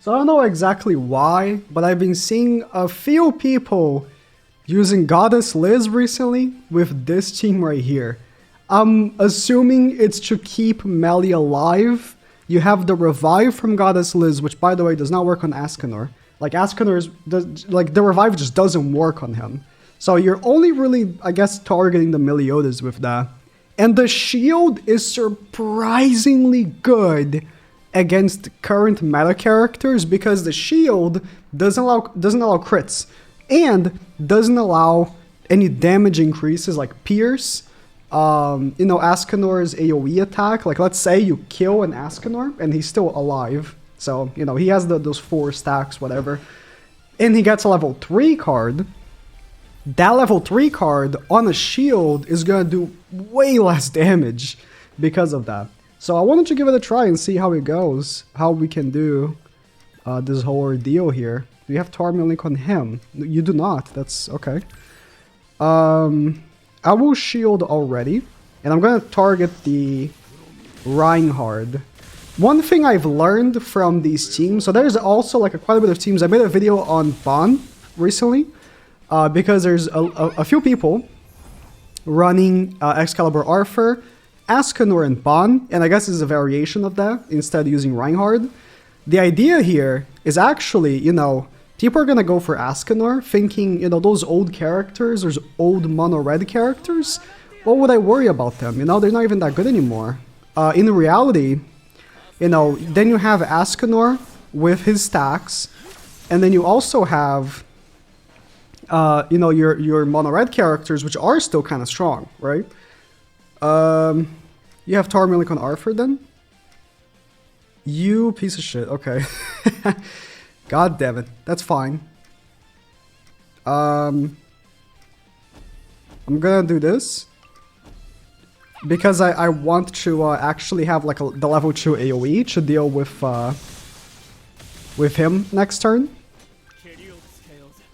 So I don't know exactly why, but I've been seeing a few people using Goddess Liz recently with this team right here. I'm assuming it's to keep Melly alive. You have the revive from Goddess Liz, which by the way does not work on Ascanor. Like the revive just doesn't work on him. So you're only really, I guess, targeting the Meliodas with that. And the shield is surprisingly good against current meta characters because the shield doesn't allow crits and doesn't allow any damage increases like pierce. Ascanor's AoE attack. Like let's say you kill an Ascanor and he's still alive. So, he has those 4 stacks, whatever. And he gets a level 3 card. That level 3 card on a shield is gonna do way less damage because of that. So I wanted to give it a try and see how it goes, how we can do this whole ordeal here. Do you have Tarmiel Link on him? You do not, that's okay. I will shield already, and I'm gonna target the Reinhardt. One thing I've learned from these teams, so there's also like quite a bit of teams. I made a video on Ban recently, because there's a few people running Excalibur Arthur, Ascanor and Ban, and I guess it's a variation of that, instead using Reinhardt. The idea here is actually, people are gonna go for Ascanor, thinking, those old characters, those old mono red characters, what would I worry about them? They're not even that good anymore. In reality, then you have Ascanor with his stacks, and then you also have, your mono red characters, which are still kind of strong, right? You have Tarmiel Link on Arthur then? You piece of shit, okay. God damn it, that's fine. I'm gonna do this because I want to actually have like the level 2 AoE to deal with him next turn.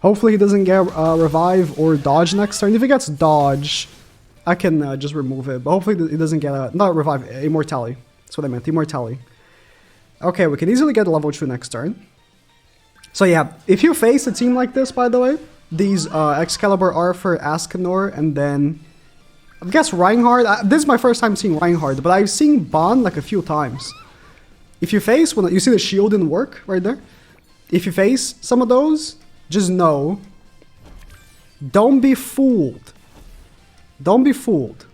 Hopefully he doesn't get revive or dodge next turn. If he gets dodge, I can just remove it. But hopefully he doesn't get not revive, immortality. That's what I meant, immortality. Okay, we can easily get level 2 next turn. So yeah, if you face a team like this, by the way, these Excalibur, Arthur, Ascanor, and then I guess Reinhardt. This is my first time seeing Reinhardt, but I've seen Ban like a few times. If you face, when you see the shield didn't work right there, if you face some of those, just know, don't be fooled. Don't be fooled.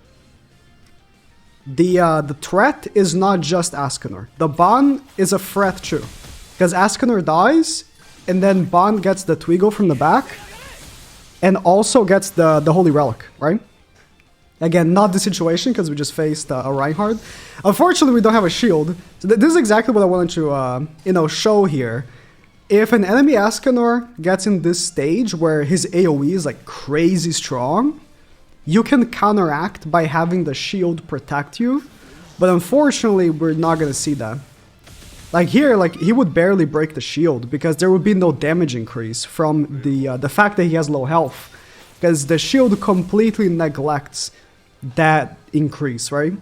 The threat is not just Ascanor. The Ban is a threat too, because Ascanor dies, and then Ban gets the Twigo from the back, and also gets the Holy Relic, right? Again, not the situation, because we just faced a Reinhardt. Unfortunately, we don't have a shield. So this is exactly what I wanted to, show here. If an enemy Ascanor gets in this stage where his AoE is like crazy strong, you can counteract by having the shield protect you. But unfortunately, we're not going to see that. Like here, like he would barely break the shield because there would be no damage increase from the fact that he has low health. Because the shield completely neglects that increase, right?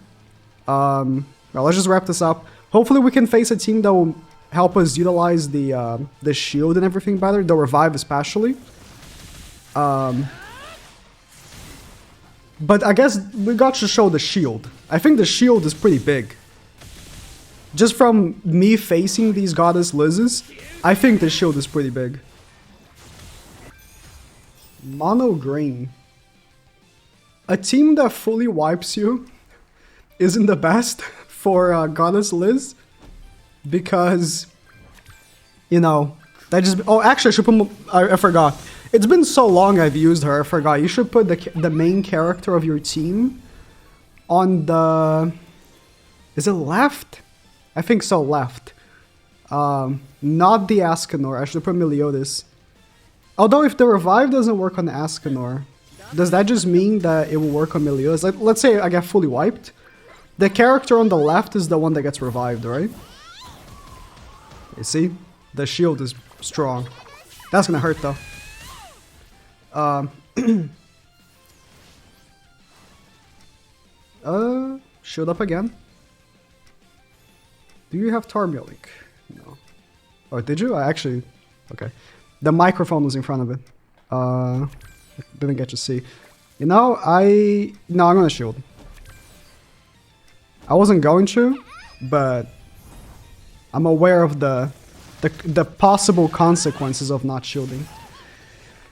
Well, let's just wrap this up. Hopefully we can face a team that will help us utilize the shield and everything better, the revive especially. But I guess we got to show the shield. I think the shield is pretty big. Just from me facing these Goddess Liz's, I think the shield is pretty big. Mono green. A team that fully wipes you isn't the best for Goddess Liz. Because, that just... Oh, actually, I should put... I forgot. It's been so long I've used her, I forgot. You should put the main character of your team on the... Is it left? I think so, left. Not the Ascanor. I should put Meliodas. Although if the revive doesn't work on Ascanor, does that just mean that it will work on Meliodas? Like, let's say I get fully wiped. The character on the left is the one that gets revived, right? You see? The shield is strong. That's gonna hurt though. Shield up again. Do you have Tarmiel Link? No. Oh, did you? I actually... Okay. The microphone was in front of it. Didn't get to see. You know, No, I'm gonna shield. I wasn't going to, but... I'm aware of the possible consequences of not shielding.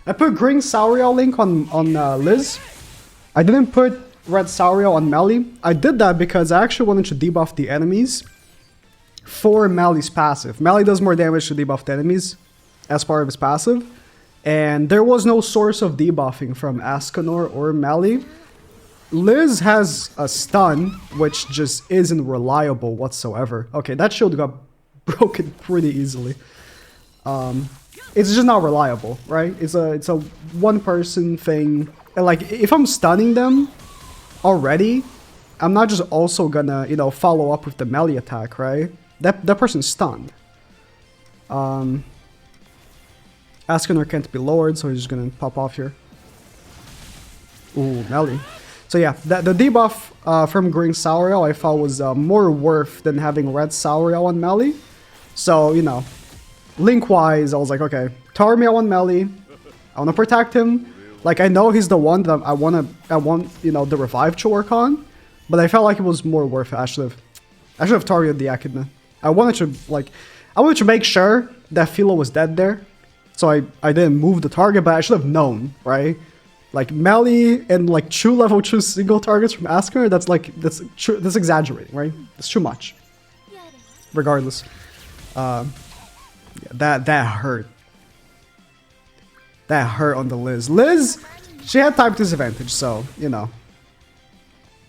I put green Sauriel link on Liz. I didn't put red Sauriel on Melly. I did that because I actually wanted to debuff the enemies for Melly's passive. Melly does more damage to debuffed enemies as part of his passive. And there was no source of debuffing from Ascanor or Melly. Liz has a stun, which just isn't reliable whatsoever. Okay, that shield got broken pretty easily. It's just not reliable, right? It's a one-person thing. And like, if I'm stunning them already, I'm not just also gonna, you know, follow up with the melee attack, right? That person's stunned. Ascanor can't be lowered, so he's just gonna pop off here. Ooh, melee. So yeah, the debuff from green Sauriel I thought was more worth than having red Sauriel on melee. So, you know, link-wise, I was like, okay, Tarmiel on melee. I want to protect him. Like, I know he's the one that I want, you know, the revive to work on. But I felt like it was more worth it. I should have targeted the Echidna. I wanted to make sure that Philo was dead there. So I didn't move the target, but I should have known, right? Like, melee and, like, true level 2 single targets from Ascanor, that's exaggerating, right? That's too much. Regardless. Yeah, that hurt. That hurt on the Liz. Liz, she had type disadvantage, so, you know.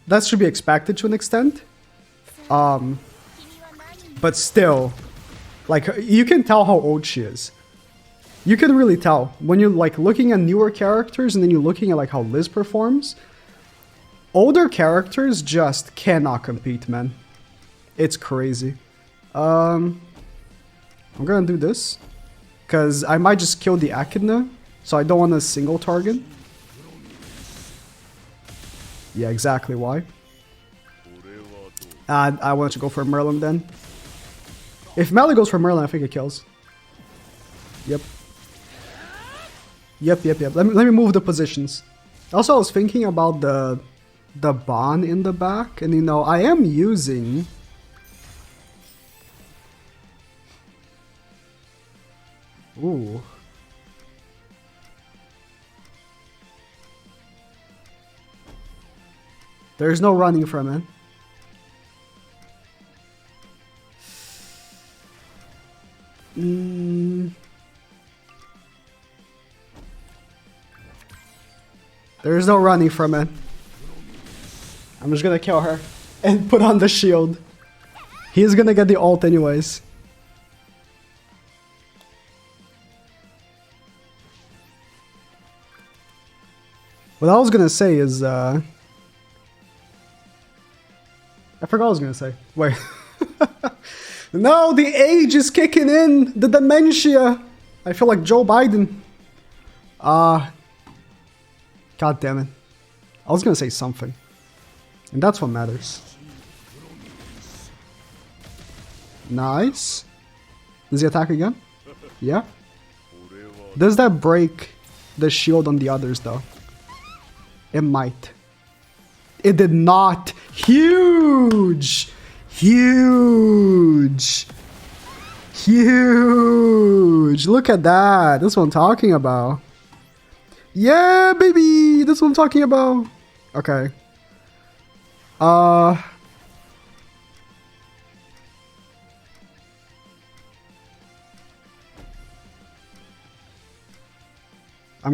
That should be expected to an extent. But still, like, you can tell how old she is. You can really tell when you're like looking at newer characters and then you're looking at like how Liz performs. Older characters just cannot compete, man. It's crazy. I'm gonna do this because I might just kill the Echidna, so I don't want a single target. Yeah, exactly why. I wanted to go for Merlin then. If Melly goes for Merlin, I think it kills. Yep. Yep. Let me move the positions. Also, I was thinking about the Bon in the back, and you know, I am using... Ooh. There's no running from it. There's no running from it. I'm just gonna kill her and put on the shield. He's gonna get the ult anyways. What I was gonna say is, I forgot what I was gonna say. Wait. No, the age is kicking in! The dementia! I feel like Joe Biden. God damn it. I was gonna say something. And that's what matters. Nice. Does he attack again? Yeah. Does that break the shield on the others though? It might. It did not. Huge! Huge! Huge! Look at that. That's what I'm talking about. Yeah, baby! That's what I'm talking about. Okay. I'm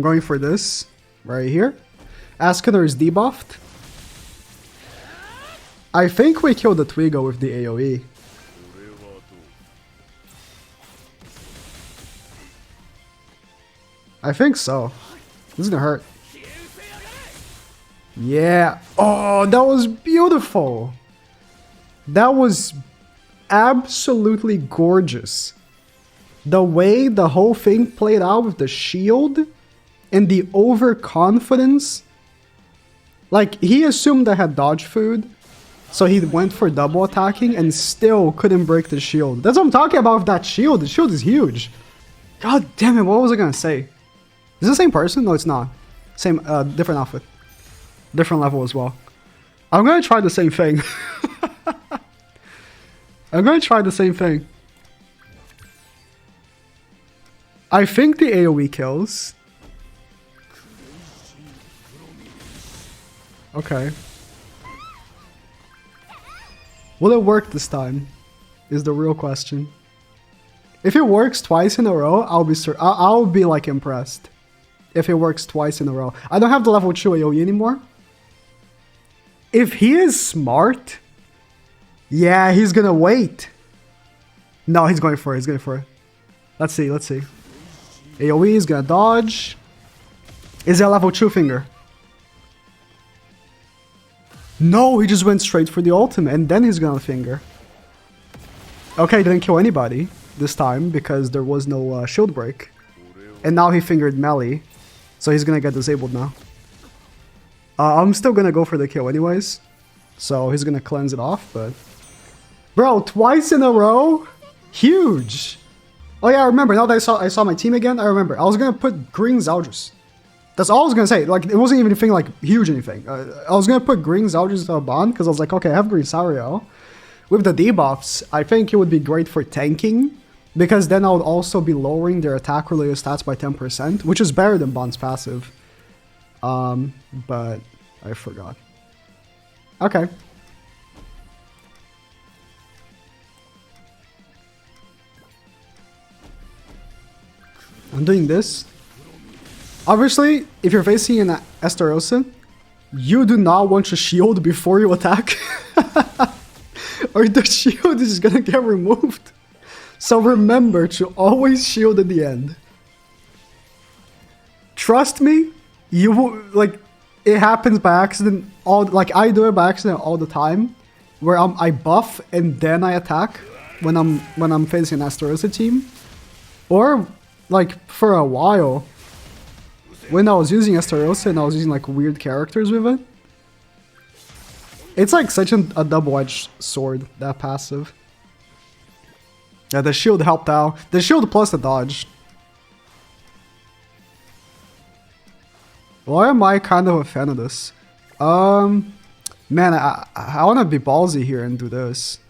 going for this right here. Ascanor is debuffed. I think we killed the Twigo with the AoE. I think so. This is gonna hurt. Yeah. Oh, that was beautiful. That was absolutely gorgeous. The way the whole thing played out with the shield and the overconfidence. Like, he assumed I had dodge food. So he went for double attacking and still couldn't break the shield. That's what I'm talking about with that shield. The shield is huge. God damn it, what was I gonna say? Is it the same person? No, it's not. Same, different outfit. Different level as well. I'm gonna try the same thing. I'm gonna try the same thing. I think the AoE kills. Okay. Will it work this time? Is the real question. If it works twice in a row, I'll be like impressed. If it works twice in a row. I don't have the level 2 AoE anymore. If he is smart, yeah, he's gonna wait. No, he's going for it. He's going for it. Let's see. Let's see. AoE is gonna dodge. Is it a level 2 finger? No, he just went straight for the ultimate and then he's gonna finger. Okay, didn't kill anybody this time because there was no shield break. And now he fingered melee. So he's gonna get disabled now. I'm still gonna go for the kill anyways. So he's gonna cleanse it off, but... Bro, twice in a row? Huge! Oh yeah, I remember. Now that I saw my team again, I remember. I was gonna put green Zaldrus. That's all I was gonna say. Like, it wasn't even anything like huge anything. I was gonna put green Zaldrus into a bond because I was like, okay, I have green Sauriel. With the debuffs, I think it would be great for tanking because then I would also be lowering their attack related stats by 10%, which is better than Bond's passive. But I forgot. Okay. I'm doing this. Obviously, if you're facing an Estarossa, you do not want to shield before you attack. Or the shield is gonna get removed. So remember to always shield at the end. Trust me, you will, like, it happens by accident. Like I do it by accident all the time, where I buff and then I attack when I'm facing an Estarossa team, or like for a while when I was using Estarossa and I was using like weird characters with it. It's like such a double-edged sword, that passive. Yeah, the shield helped out. The shield plus the dodge. Why am I kind of a fan of this? Man, I want to be ballsy here and do this.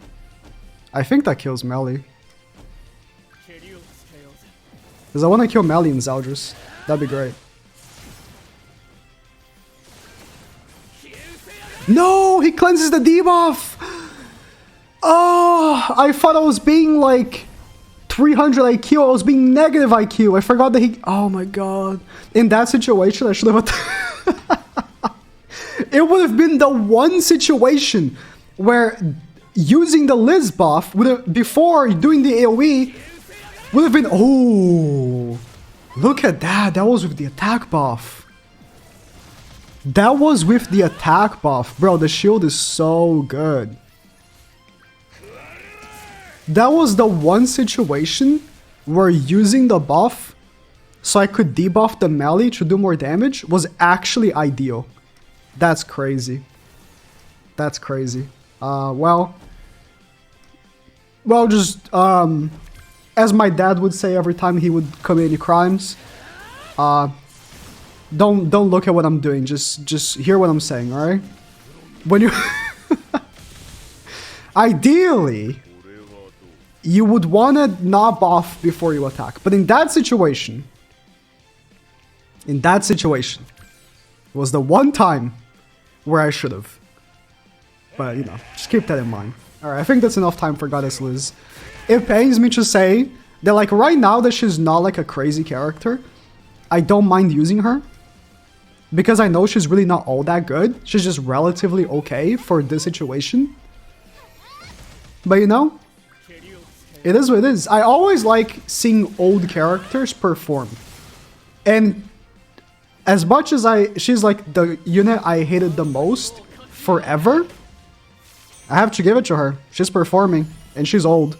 I think that kills melee. Because I want to kill melee in Zaldrus. That'd be great. No, he cleanses the debuff. Oh, I thought I was being like 300 IQ. I was being negative IQ. I forgot that he... Oh my god. In that situation, I should have... It would have been the one situation where using the Liz buff would have, before doing the AoE would have been... Oh, look at that. That was with the attack buff. That was with the attack buff. Bro, the shield is so good. That was the one situation where using the buff so I could debuff the melee to do more damage was actually ideal. That's crazy. That's crazy. Well, just, as my dad would say every time he would commit any crimes, don't look at what I'm doing. Just hear what I'm saying, all right? When you ideally, you would want to knob off before you attack. But in that situation, it was the one time where I should have. But, you know, just keep that in mind. All right, I think that's enough time for Goddess Liz. It pains me to say that, like, right now that she's not like a crazy character, I don't mind using her. Because I know she's really not all that good. She's just relatively okay for this situation. But you know, it is what it is. I always like seeing old characters perform. And as much as she's like the unit I hated the most forever, I have to give it to her. She's performing and she's old.